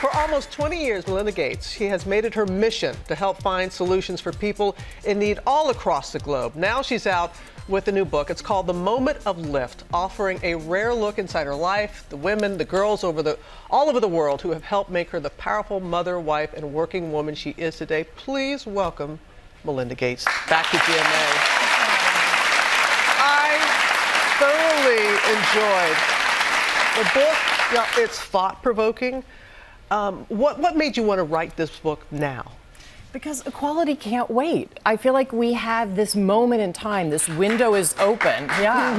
For almost 20 years, Melinda Gates, she has made it her mission to help find solutions for people in need all across the globe. Now she's out with a new book. It's called The Moment of Lift, offering a rare look inside her life, the women, the girls all over the world who have helped make her the powerful mother, wife, and working woman she is today. Please welcome Melinda Gates back to GMA. I thoroughly enjoyed the book. Yeah, it's thought-provoking. What made you want to write this book now? Because equality can't wait. I feel like we have this moment in time. This window is open. Yeah.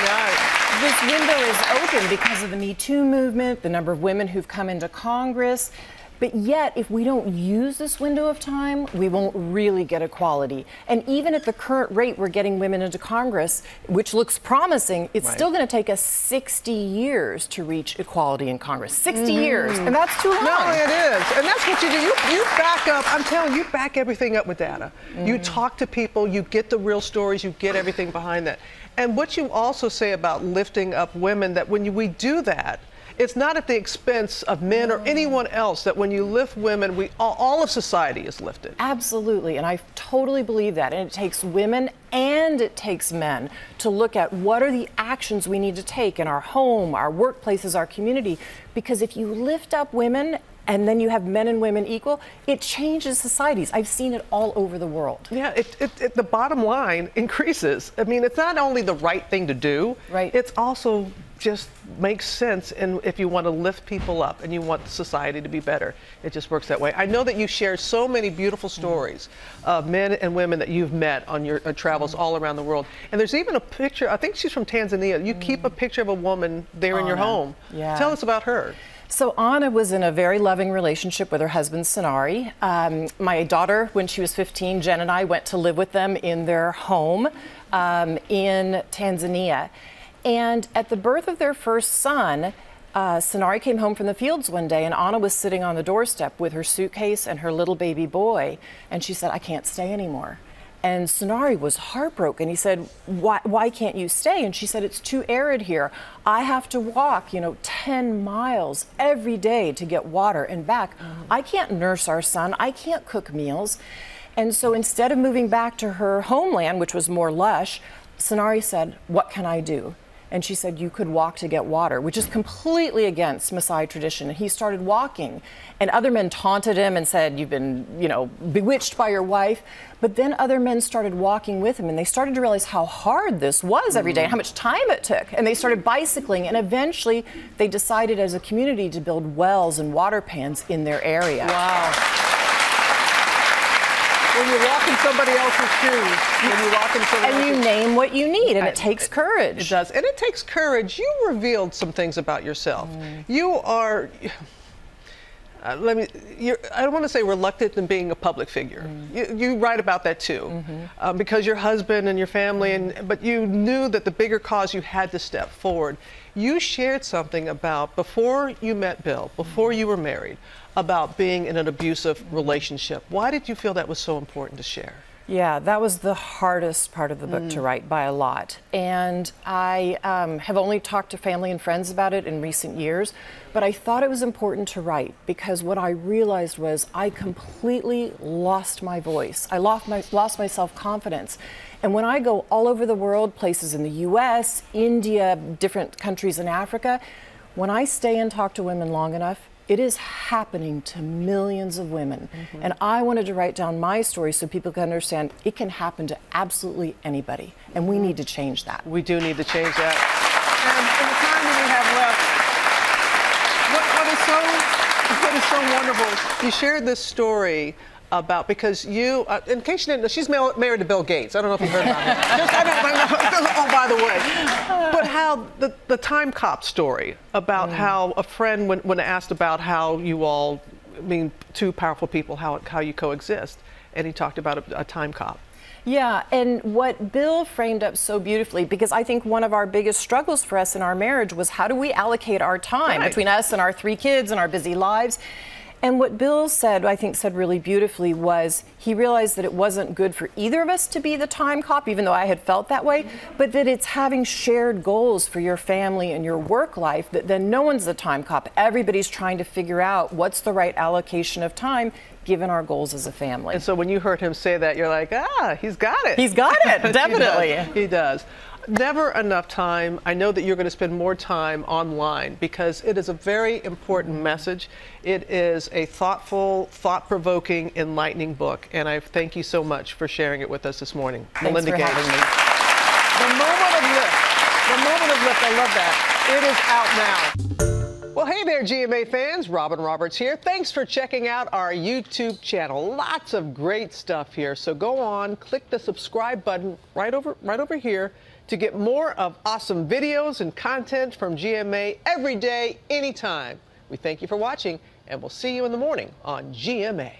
Yeah. This window is open because of the Me Too movement, the number of women who've come into Congress. But yet, if we don't use this window of time, we won't really get equality. And even at the current rate we're getting women into Congress, which looks promising, it's still going to take us 60 years to reach equality in Congress. 60 years, and that's too long. No, it is. And that's what you do. You back up, I'm telling you, back everything up with data. You talk to people, you get the real stories, you get everything behind that. And what you also say about lifting up women, that when we do that, it's not at the expense of men or anyone else, that when you lift women, all of society is lifted. Absolutely, and I totally believe that. And it takes women and it takes men to look at what are the actions we need to take in our home, our workplaces, our community. Because if you lift up women and then you have men and women equal, it changes societies. I've seen it all over the world. Yeah, the bottom line increases. I mean, it's not only the right thing to do, it's also just makes sense. And if you want to lift people up and you want society to be better, it just works that way. I know that you share so many beautiful stories of men and women that you've met on your travels all around the world. And there's even a picture, I think she's from Tanzania. You keep a picture of a woman there in your home. Yeah. Tell us about her. So Anna was in a very loving relationship with her husband, Sonari. My daughter, when she was 15, Jen and I went to live with them in their home in Tanzania. And at the birth of their first son, Sonari came home from the fields one day, and Anna was sitting on the doorstep with her suitcase and her little baby boy. And she said, "I can't stay anymore." And Sonari was heartbroken. He said, why can't you stay? And she said, "It's too arid here. I have to walk, 10 miles every day to get water and back. I can't nurse our son. I can't cook meals." And so instead of moving back to her homeland, which was more lush, Sonari said, "What can I do?" And she said, "You could walk to get water," which is completely against Maasai tradition. And he started walking, and other men taunted him and said, "You've been, bewitched by your wife." But then other men started walking with him, and they started to realize how hard this was every day and how much time it took. And they started bicycling, and eventually they decided as a community to build wells and water pans in their area. Wow. When you walk in somebody else's shoes, and you name what you need, and it takes courage. It does, and it takes courage. You revealed some things about yourself. You are, I don't want to say reluctant in being a public figure. You write about that too, because your husband and your family, but you knew that the bigger cause, you had to step forward. You shared something about, before you met Bill, before you were married, about being in an abusive relationship. Why did you feel that was so important to share? Yeah, that was the hardest part of the book to write by a lot. And I have only talked to family and friends about it in recent years, but I thought it was important to write because what I realized was I completely lost my voice. I lost my self-confidence. And when I go all over the world, places in the US, India, different countries in Africa, when I stay and talk to women long enough, it is happening to millions of women. And I wanted to write down my story so people can understand it can happen to absolutely anybody. And we need to change that. We do need to change that. And in the time that we have left, what is so wonderful, you shared this story about, because you, in case you didn't know, she's married to Bill Gates. I don't know if you heard about him. Oh, by the way. But how the time cop story about how a friend, when asked about how you all, two powerful people, how you coexist, and he talked about a time cop. Yeah, and what Bill framed up so beautifully, because I think one of our biggest struggles for us in our marriage was how do we allocate our time between us and our 3 kids and our busy lives. And what Bill said, I think said really beautifully, was he realized that it wasn't good for either of us to be the time cop, even though I had felt that way, but that it's having shared goals for your family and your work life, that then no one's the time cop. Everybody's trying to figure out what's the right allocation of time given our goals as a family. And so when you heard him say that, you're like, he's got it. He's got it, definitely. He does. Never enough time. I know that you're going to spend more time online because it is a very important message. It is a thoughtful, thought-provoking, enlightening book, and I thank you so much for sharing it with us this morning. Thanks Melinda for Gates. having me. The moment of lift. The moment of lift. I love that. It is out now. Well, hey there, GMA fans. Robin Roberts here. Thanks for checking out our YouTube channel. Lots of great stuff here. So go on, click the subscribe button right over here to get more of awesome videos and content from GMA every day, anytime. We thank you for watching, and we'll see you in the morning on GMA.